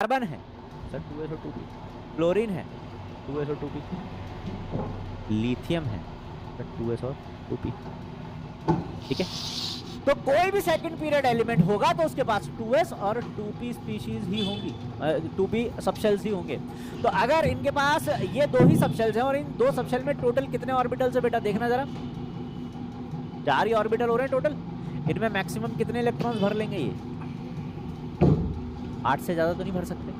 Carbon है sir 2SO2p, chlorine है 2SO2p, lithium है सर 2SO2p। ठीक है, तो कोई भी सेकंड पीरियड एलिमेंट होगा तो उसके पास 2s और 2p स्पीशीज ही होंगी, 2p सबशेल्स ही होंगे। तो अगर इनके पास ये दो ही सबशेल्स हैं और इन दो सबशेल में टोटल कितने ऑर्बिटल्स है बेटा, देखना जरा, 4 ही ऑर्बिटल हो रहे हैं टोटल। इनमें मैक्सिमम कितने इलेक्ट्रॉन्स भर लेंगे ये, 8 से ज्यादा तो नहीं भर सकते।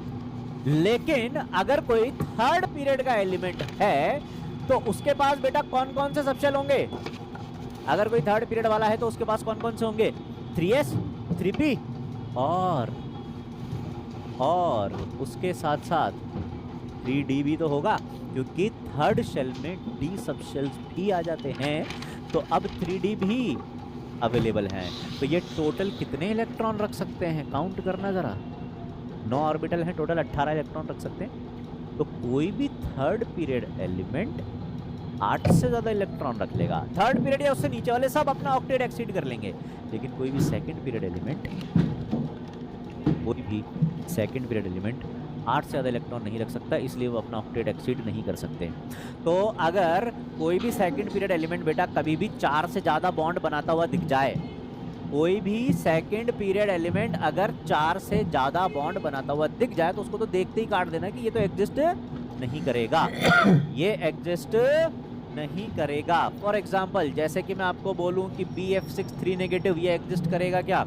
लेकिन अगर कोई थर्ड पीरियड का एलिमेंट है तो उसके पास बेटा कौन कौन से सबशेल होंगे, अगर कोई थर्ड पीरियड वाला है तो उसके पास कौन कौन से होंगे, 3s 3p और उसके साथ साथ 3d भी तो होगा, क्योंकि थर्ड शेल में d सबशेल्स भी आ जाते हैं, तो अब 3d भी अवेलेबल है। तो ये टोटल कितने इलेक्ट्रॉन रख सकते हैं, काउंट करना जरा, 9 ऑर्बिटल हैं टोटल, 18 इलेक्ट्रॉन रख सकते हैं। तो कोई भी थर्ड पीरियड एलिमेंट 8 से ज्यादा इलेक्ट्रॉन रख लेगा, थर्ड पीरियड या उससे नीचे वाले सब अपना ऑक्टेट एक्सीड कर लेंगे, लेकिन कोई भी सेकंड पीरियड एलिमेंट 8 से ज्यादा इलेक्ट्रॉन नहीं रख सकता, इसलिए वो अपना ऑक्टेट एक्सीड नहीं कर सकते। तो अगर कोई भी सेकंड पीरियड एलिमेंट बेटा कभी भी 4 से ज्यादा बॉन्ड बनाता हुआ दिख जाए, कोई भी सेकंड पीरियड एलिमेंट अगर 4 से ज्यादा बॉन्ड बनाता हुआ दिख जाए तो उसको तो देखते ही काट देना कि ये तो एग्जिस्ट नहीं करेगा, ये एग्जिस्ट नहीं करेगा। फॉर एग्जाम्पल जैसे कि मैं आपको बोलूं कि BF6 3 नेगेटिव, ये एग्जिस्ट करेगा क्या,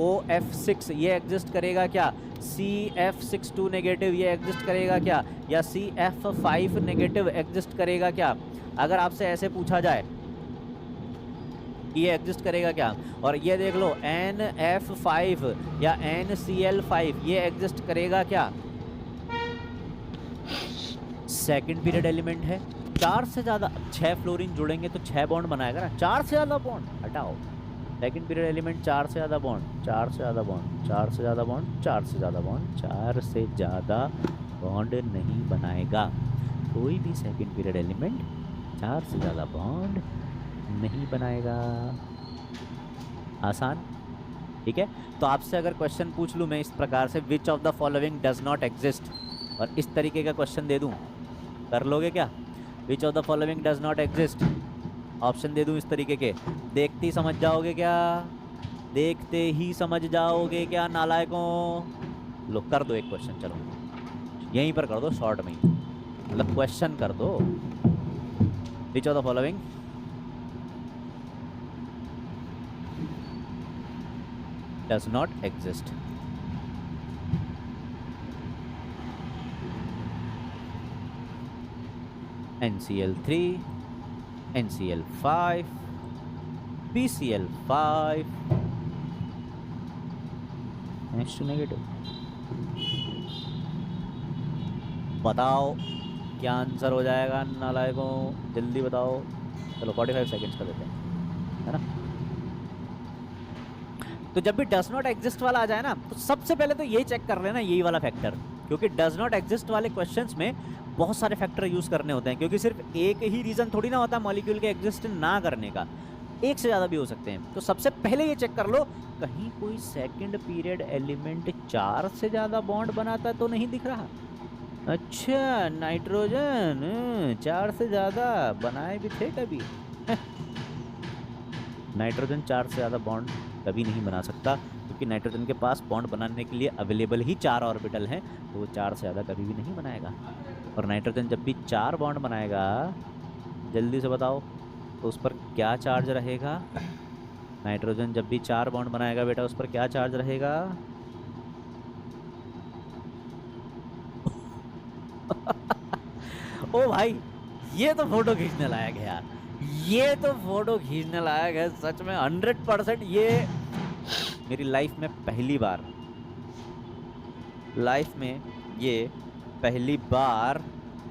OF6 ये एग्जिस्ट करेगा क्या, CF6 2 नेगेटिव ये एग्जिस्ट करेगा क्या, या CF5 नेगेटिव एग्जिस्ट करेगा क्या। अगर आपसे ऐसे पूछा जाए ये एग्जिस्ट करेगा क्या, और ये देख लो NF5 या NCl5 ये एग्जिस्ट करेगा क्या, सेकंड पीरियड एलिमेंट है, 4 से ज्यादा, 6 फ्लोरीन जुड़ेंगे तो 6 बॉन्ड बनाएगा ना, 4 से ज्यादा बॉन्ड हटाओ, सेकंड पीरियड एलिमेंट 4 से ज्यादा बॉन्ड, 4 से ज्यादा बॉन्ड, 4 से ज्यादा बॉन्ड, 4 से ज्यादा बॉन्ड, 4 से ज्यादा बॉन्ड नहीं बनाएगा। कोई भी सेकंड पीरियड एलिमेंट 4 से ज्यादा बॉन्ड नहीं बनाएगा। आसान, ठीक है। तो आपसे अगर क्वेश्चन पूछ लूँ मैं इस प्रकार से, विच of the following does not exist, और इस तरीके का क्वेश्चन दे दूं, कर लोगे क्या, which of the following does not exist, option दे दूं इस तरीके के, देखते ही समझ जाओगे क्या, देखते ही समझ जाओगे क्या नालायकों। लो कर दो एक क्वेश्चन, चलो यहीं पर कर दो, शॉर्ट में ही, मतलब क्वेश्चन कर दो, विच of the following does not exist. NCl3, NCl5, BCl5, H2 negative. बताओ क्या आंसर हो जाएगा नालायकों, जल्दी बताओ। चलो 45 सेकेंड्स का देते हैं, है ना। तो जब भी डज नॉट एग्जिस्ट वाला आ जाए ना, तो सबसे पहले तो यही चेक कर लेना, यही वाला फैक्टर, क्योंकि डज नॉट एग्जिस्ट वाले क्वेश्चंस में बहुत सारे फैक्टर यूज करने होते हैं, क्योंकि सिर्फ एक ही रीजन थोड़ी ना होता मॉलिक्यूल के एग्जिस्ट ना करने का, एक से ज़्यादा भी हो सकते हैं। तो सबसे पहले ये चेक कर लो कहीं कोई सेकंड पीरियड एलिमेंट 4 से ज़्यादा बॉन्ड बनाता तो नहीं दिख रहा। अच्छा, नाइट्रोजन 4 से ज़्यादा बनाए भी थे कभी? नाइट्रोजन 4 से ज़्यादा बॉन्ड कभी नहीं बना सकता, क्योंकि नाइट्रोजन के पास बॉन्ड बनाने के लिए अवेलेबल ही 4 ऑर्बिटल हैं, तो वो 4 से ज़्यादा कभी भी नहीं बनाएगा। और नाइट्रोजन जब भी 4 बॉन्ड बनाएगा, जल्दी से बताओ, तो उस पर क्या चार्ज रहेगा? नाइट्रोजन जब भी 4 बॉन्ड बनाएगा बेटा, उस पर क्या चार्ज रहेगा? ओ भाई, ये तो फोटो खींचने लायक है यार, ये तो फोटो खींचने लायक है सच में 100%। ये मेरी लाइफ में पहली बार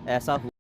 ऐसा हुआ।